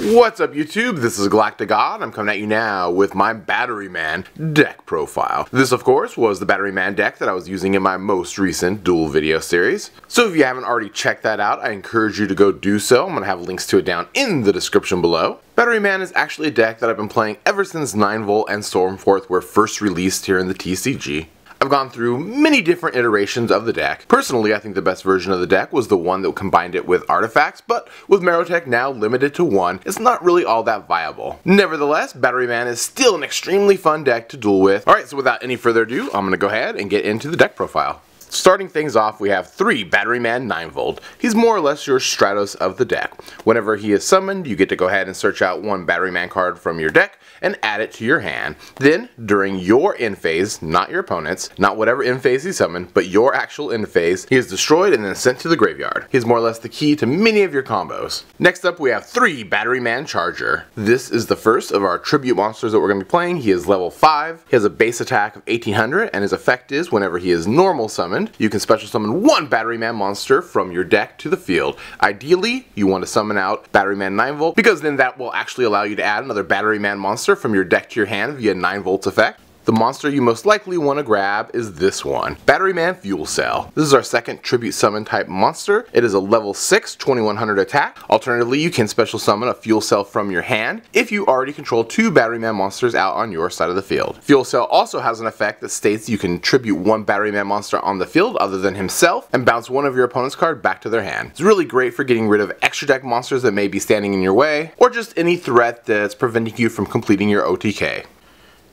What's up YouTube? This is GalacticGod. I'm coming at you now with my Batteryman deck profile. This of course was the Batteryman deck that I was using in my most recent duel video series. So if you haven't already checked that out, I encourage you to go do so. I'm going to have links to it down in the description below. Batteryman is actually a deck that I've been playing ever since 9-Volt and Stormforth were first released here in the TCG. I've gone through many different iterations of the deck. Personally, I think the best version of the deck was the one that combined it with artifacts, but with Marotech now limited to one, it's not really all that viable. Nevertheless, Batteryman is still an extremely fun deck to duel with. Alright, so without any further ado, I'm going to go ahead and get into the deck profile. Starting things off, we have 3 Batteryman 9-Volt. He's more or less your Stratos of the deck. Whenever he is summoned, you get to go ahead and search out one Batteryman card from your deck and add it to your hand. Then, during your end phase, not your opponent's, not whatever end phase he summoned, but your actual end phase, he is destroyed and then sent to the graveyard. He's more or less the key to many of your combos. Next up, we have 3 Batteryman Charger. This is the first of our tribute monsters that we're going to be playing. He is level 5. He has a base attack of 1800, and his effect is whenever he is normal summoned, you can special summon one Batteryman monster from your deck to the field. Ideally, you want to summon out Batteryman 9-Volt because then that will actually allow you to add another Batteryman monster from your deck to your hand via 9-Volt's effect. The monster you most likely want to grab is this one, Batteryman Fuel Cell. This is our second tribute summon type monster. It is a level 6, 2100 attack. Alternatively, you can special summon a Fuel Cell from your hand if you already control 2 Batteryman monsters out on your side of the field. Fuel Cell also has an effect that states you can tribute one Batteryman monster on the field other than himself and bounce one of your opponent's cards back to their hand. It's really great for getting rid of extra deck monsters that may be standing in your way or just any threat that's preventing you from completing your OTK.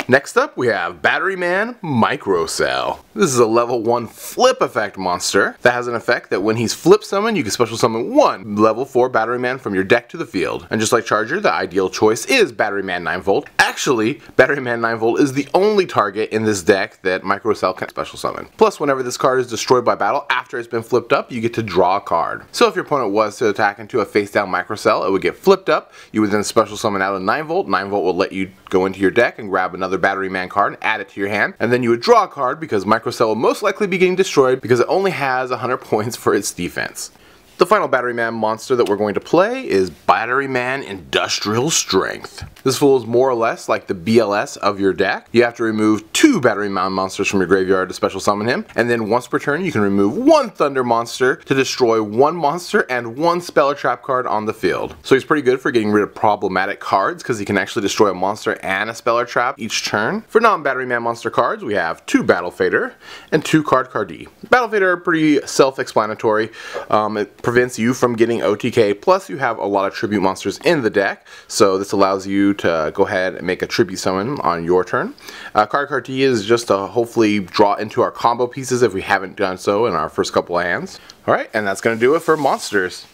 Next up, we have Batteryman Micro-Cell. This is a level 1 flip effect monster that has an effect that when he's flip summoned, you can special summon one level 4 Batteryman from your deck to the field. And just like Charger, the ideal choice is Batteryman 9-Volt. Actually, Batteryman 9-Volt is the only target in this deck that Micro-Cell can special summon. Plus, whenever this card is destroyed by battle after it's been flipped up, you get to draw a card. So if your opponent was to attack into a face-down Micro-Cell, it would get flipped up. You would then special summon out a 9-Volt. 9-Volt will let you go into your deck and grab another Batteryman card and add it to your hand, and then you would draw a card because Micro-Cell will most likely be getting destroyed because it only has 100 points for its defense. The final Batteryman monster that we're going to play is Batteryman Industrial Strength. This fool is more or less like the BLS of your deck. You have to remove 2 Batteryman monsters from your graveyard to special summon him, and then once per turn you can remove 1 Thunder monster to destroy 1 monster and 1 Spell or Trap card on the field. So he's pretty good for getting rid of problematic cards because he can actually destroy a monster and a Spell or Trap each turn. For non-Batteryman monster cards, we have 2 Battle Fader and 2 Cardcar D. Battle Fader are pretty self-explanatory. It prevents you from getting OTK, plus you have a lot of tribute monsters in the deck, so this allows you to go ahead and make a tribute summon on your turn. Cardcar D is just to hopefully draw into our combo pieces if we haven't done so in our first couple of hands. Alright, and that's going to do it for monsters.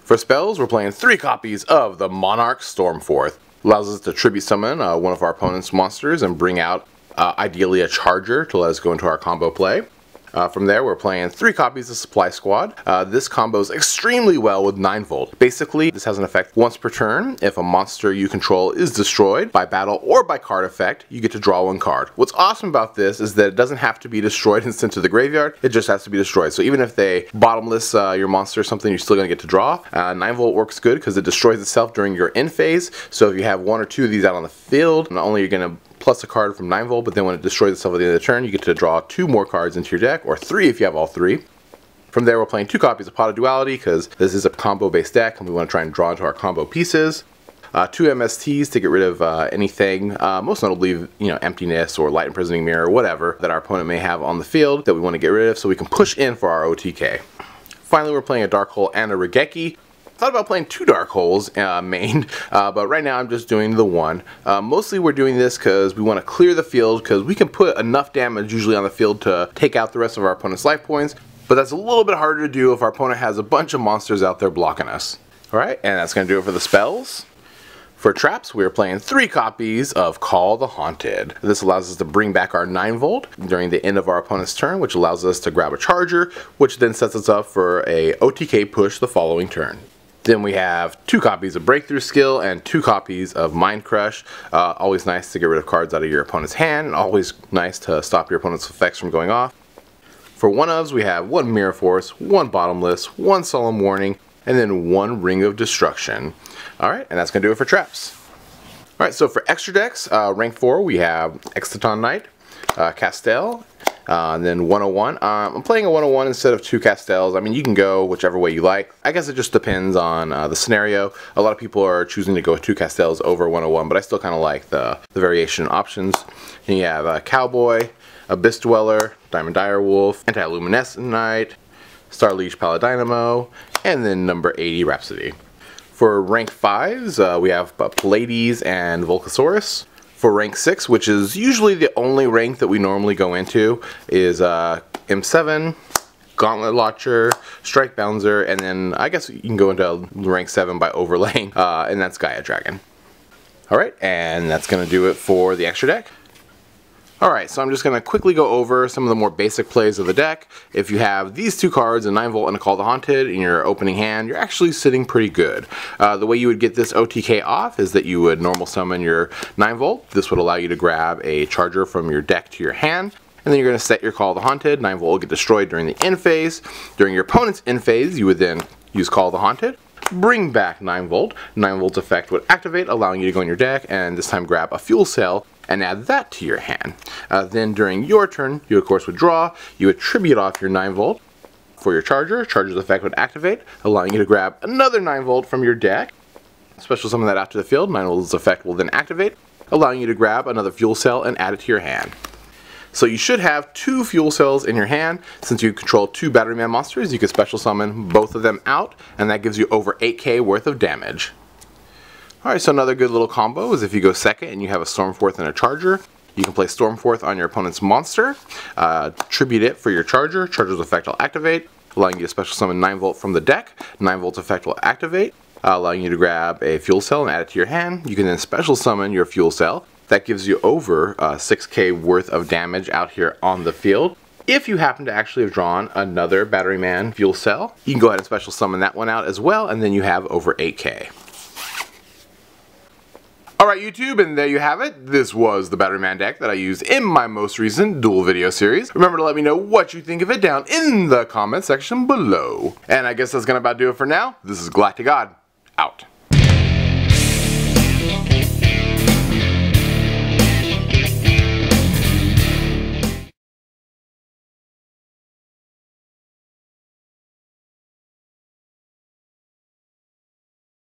For spells, we're playing 3 copies of the Monarchs Stormforth. Allows us to tribute summon one of our opponent's monsters and bring out ideally a Charger to let us go into our combo play. From there, we're playing 3 copies of Supply Squad. This combos extremely well with 9-Volt. Basically, this has an effect once per turn. If a monster you control is destroyed by battle or by card effect, you get to draw 1 card. What's awesome about this is that it doesn't have to be destroyed and sent to the graveyard. It just has to be destroyed. So even if they bottomless your monster or something, you're still going to get to draw. 9-Volt works good because it destroys itself during your end phase. So if you have 1 or 2 of these out on the field, not only are you going to plus a card from 9-Volt, but then when it destroys itself at the end of the turn, you get to draw 2 more cards into your deck, or 3 if you have all 3. From there, we're playing 2 copies of Pot of Duality, because this is a combo-based deck, and we want to try and draw into our combo pieces. 2 MSTs to get rid of anything, most notably, Emptiness or Light Imprisoning Mirror, or whatever that our opponent may have on the field that we want to get rid of, so we can push in for our OTK. Finally, we're playing a Dark Hole and a Raigeki. Thought about playing 2 Dark Holes main, but right now I'm just doing the 1. Mostly we're doing this because we want to clear the field because we can put enough damage usually on the field to take out the rest of our opponent's life points, but that's a little bit harder to do if our opponent has a bunch of monsters out there blocking us. Alright, and that's going to do it for the spells. For traps, we are playing 3 copies of Call the Haunted. This allows us to bring back our 9-Volt during the end of our opponent's turn, which allows us to grab a Charger, which then sets us up for a OTK push the following turn. Then we have 2 copies of Breakthrough Skill and 2 copies of Mind Crush. Always nice to get rid of cards out of your opponent's hand, and always nice to stop your opponent's effects from going off. For 1-ofs, we have 1 Mirror Force, 1 Bottomless, 1 Solemn Warning, and then 1 Ring of Destruction. Alright, and that's going to do it for traps. Alright, so for extra decks, rank 4 we have Exciton Knight, Castel, and then 101. I'm playing a 101 instead of 2 Castels. I mean, you can go whichever way you like. I guess it just depends on the scenario. A lot of people are choosing to go with 2 Castels over 101, but I still kind of like the variation options. And you have Cowboy, Abyss Dweller, Diamond Direwolf, Antiluminescent Knight, Starliege Paladynamo, and then number 80 Rhapsody. For rank 5s, we have Pleiades and Volcasaurus. For rank 6, which is usually the only rank that we normally go into, is M7, Gauntlet Launcher, Strike Bounzer, and then I guess you can go into rank 7 by overlaying, and that's Gaia Dragon. Alright, and that's going to do it for the extra deck. Alright, so I'm just going to quickly go over some of the more basic plays of the deck. If you have these 2 cards, a 9 Volt and a Call the Haunted, in your opening hand, you're actually sitting pretty good. The way you would get this OTK off is that you would normal summon your 9 Volt. This would allow you to grab a Charger from your deck to your hand. And then you're going to set your Call the Haunted. 9 Volt will get destroyed during the end phase. During your opponent's end phase, you would then use Call the Haunted. Bring back 9 Volt. 9 Volt's effect would activate, allowing you to go in your deck and this time grab a Fuel Cell and add that to your hand. Then during your turn, you of course would draw. You would tribute off your 9 Volt for your Charger. Charger's effect would activate, allowing you to grab another 9 Volt from your deck. Special summon that out to the field. 9 Volt's effect will then activate, allowing you to grab another Fuel Cell and add it to your hand. So you should have 2 Fuel Cells in your hand. Since you control 2 Batteryman monsters, you can special summon both of them out, and that gives you over 8k worth of damage. Alright, so another good little combo is if you go second and you have a Stormforth and a Charger, you can play Stormforth on your opponent's monster, tribute it for your Charger. Charger's effect will activate, allowing you to special summon 9 Volt from the deck. 9 Volt's effect will activate, allowing you to grab a Fuel Cell and add it to your hand. You can then special summon your Fuel Cell. That gives you over 6k worth of damage out here on the field. If you happen to actually have drawn another Batteryman Fuel Cell, you can go ahead and special summon that one out as well, and then you have over 8k. Alright YouTube, and there you have it. This was the Batteryman deck that I used in my most recent duel video series. Remember to let me know what you think of it down in the comment section below. And I guess that's gonna about do it for now. This is GalacticGod, out.